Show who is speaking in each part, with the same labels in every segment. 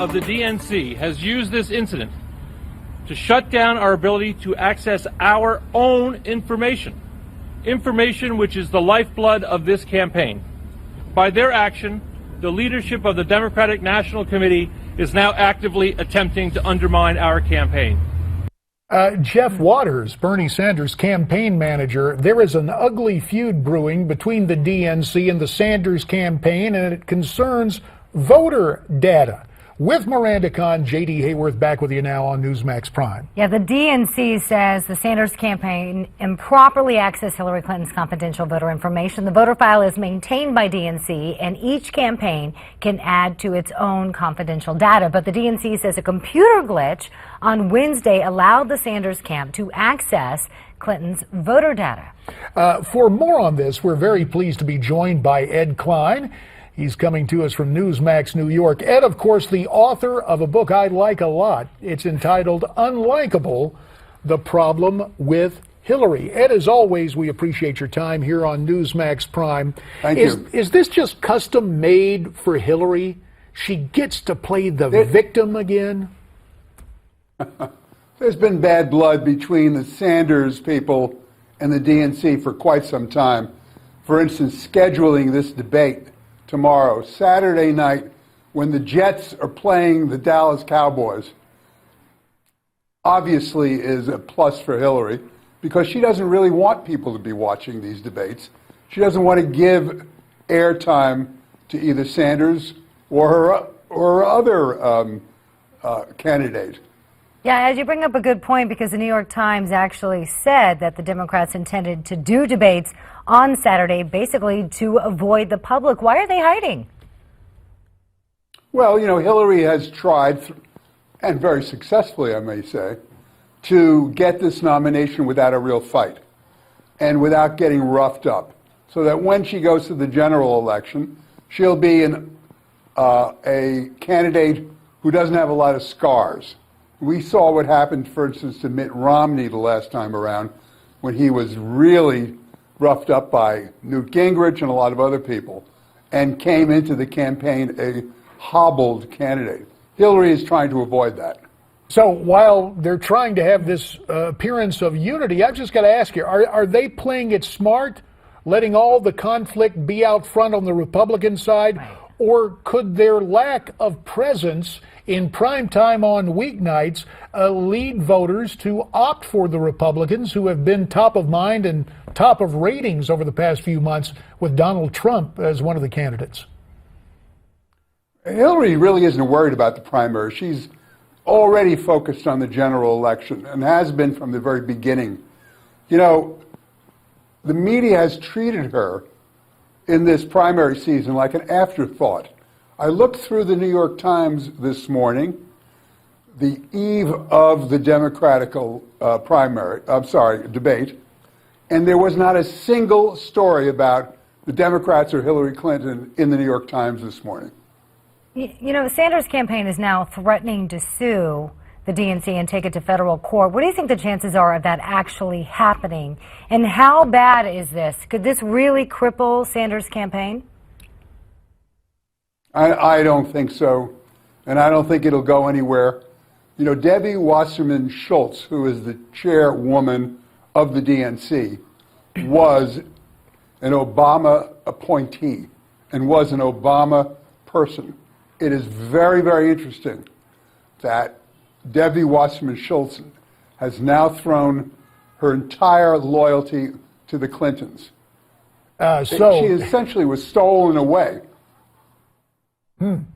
Speaker 1: of the DNC has used this incident to shut down our ability to access our own information which is the lifeblood of this campaign. By their action, the leadership of the Democratic National Committee is now actively attempting to undermine our campaign.
Speaker 2: Jeff Waters, Bernie Sanders' campaign manager, there is an ugly feud brewing between the DNC and the Sanders campaign, and it concerns voter data. With Miranda Khan, J.D. Hayworth back with you now on Newsmax Prime.
Speaker 3: Yeah, the DNC says the Sanders campaign improperly accessed Hillary Clinton's confidential voter information. The voter file is maintained by DNC, and each campaign can add to its own confidential data. But the DNC says a computer glitch on Wednesday allowed the Sanders camp to access Clinton's voter data.
Speaker 2: For more on this, we're very pleased to be joined by Ed Klein. He's coming to us from Newsmax, New York. Ed, of course, the author of a book I like a lot. It's entitled Unlikable: The Problem with Hillary. Ed, as always, we appreciate your time here on Newsmax Prime.
Speaker 4: Thank you.
Speaker 2: Is this just custom made for Hillary? She gets to play the victim again?
Speaker 4: There's been bad blood between the Sanders people and the DNC for quite some time. For instance, scheduling this debate tomorrow, Saturday night, when the Jets are playing the Dallas Cowboys, obviously is a plus for Hillary because she doesn't really want people to be watching these debates. She doesn't want to give airtime to either Sanders or her other candidate.
Speaker 3: Yeah, as you bring up a good point, because the New York Times actually said that the Democrats intended to do debates on Saturday, basically to avoid the public. Why are they hiding?
Speaker 4: Well, you know, Hillary has tried, and very successfully, I may say, to get this nomination without a real fight and without getting roughed up, so that when she goes to the general election, she'll be a candidate who doesn't have a lot of scars. We saw what happened, for instance, to Mitt Romney the last time around, when he was really roughed up by Newt Gingrich and a lot of other people, and came into the campaign a hobbled candidate. Hillary is trying to avoid that.
Speaker 2: So while they're trying to have this appearance of unity, I've just got to ask you, are they playing it smart, letting all the conflict be out front on the Republican side, or could their lack of presence in prime time on weeknights lead voters to opt for the Republicans, who have been top of mind and top of ratings over the past few months with Donald Trump as one of the candidates?
Speaker 4: Hillary really isn't worried about the primary. She's already focused on the general election and has been from the very beginning. You know, the media has treated her in this primary season like an afterthought. I looked through the New York Times this morning, the eve of the Democratic debate, and there was not a single story about the Democrats or Hillary Clinton in the New York Times this morning.
Speaker 3: You know, Sanders' campaign is now threatening to sue the DNC and take it to federal court. What do you think the chances are of that actually happening? And how bad is this? Could this really cripple Sanders' campaign?
Speaker 4: I don't think so, and I don't think it'll go anywhere. You know, Debbie Wasserman Schultz, who is the chairwoman of the DNC, was an Obama appointee and was an Obama person. It is very, very interesting that Debbie Wasserman Schultz has now thrown her entire loyalty to the Clintons. She essentially was stolen away.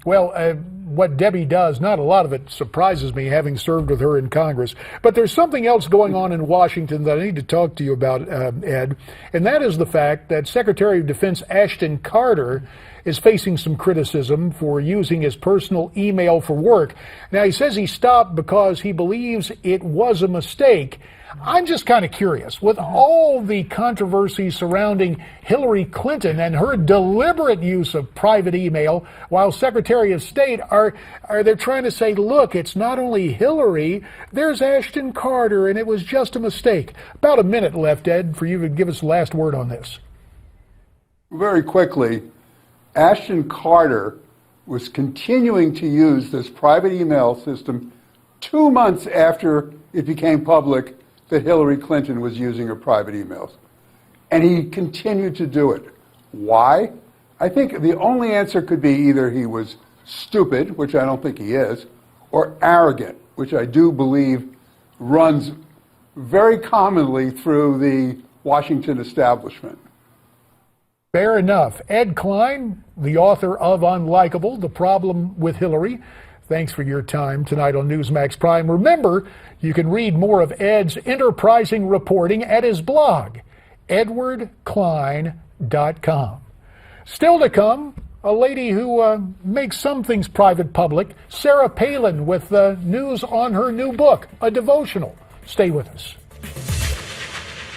Speaker 2: Well, what Debbie does, not a lot of it surprises me, having served with her in Congress. But there's something else going on in Washington that I need to talk to you about, Ed, and that is the fact that Secretary of Defense Ashton Carter is facing some criticism for using his personal email for work. Now, he says he stopped because he believes it was a mistake. I'm just kind of curious, with all the controversy surrounding Hillary Clinton and her deliberate use of private email, while Secretary of State are they trying to say, look, it's not only Hillary, there's Ashton Carter, and it was just a mistake. About a minute left, Ed, for you to give us the last word on this.
Speaker 4: Very quickly, Ashton Carter was continuing to use this private email system 2 months after it became public that Hillary Clinton was using her private emails. And he continued to do it. Why? I think the only answer could be either he was stupid, which I don't think he is, or arrogant, which I do believe runs very commonly through the Washington establishment.
Speaker 2: Fair enough. Ed Klein, the author of Unlikable, The Problem with Hillary. Thanks for your time tonight on Newsmax Prime. Remember, you can read more of Ed's enterprising reporting at his blog, edwardklein.com. Still to come, a lady who makes some things private public, Sarah Palin, with news on her new book, a devotional. Stay with us.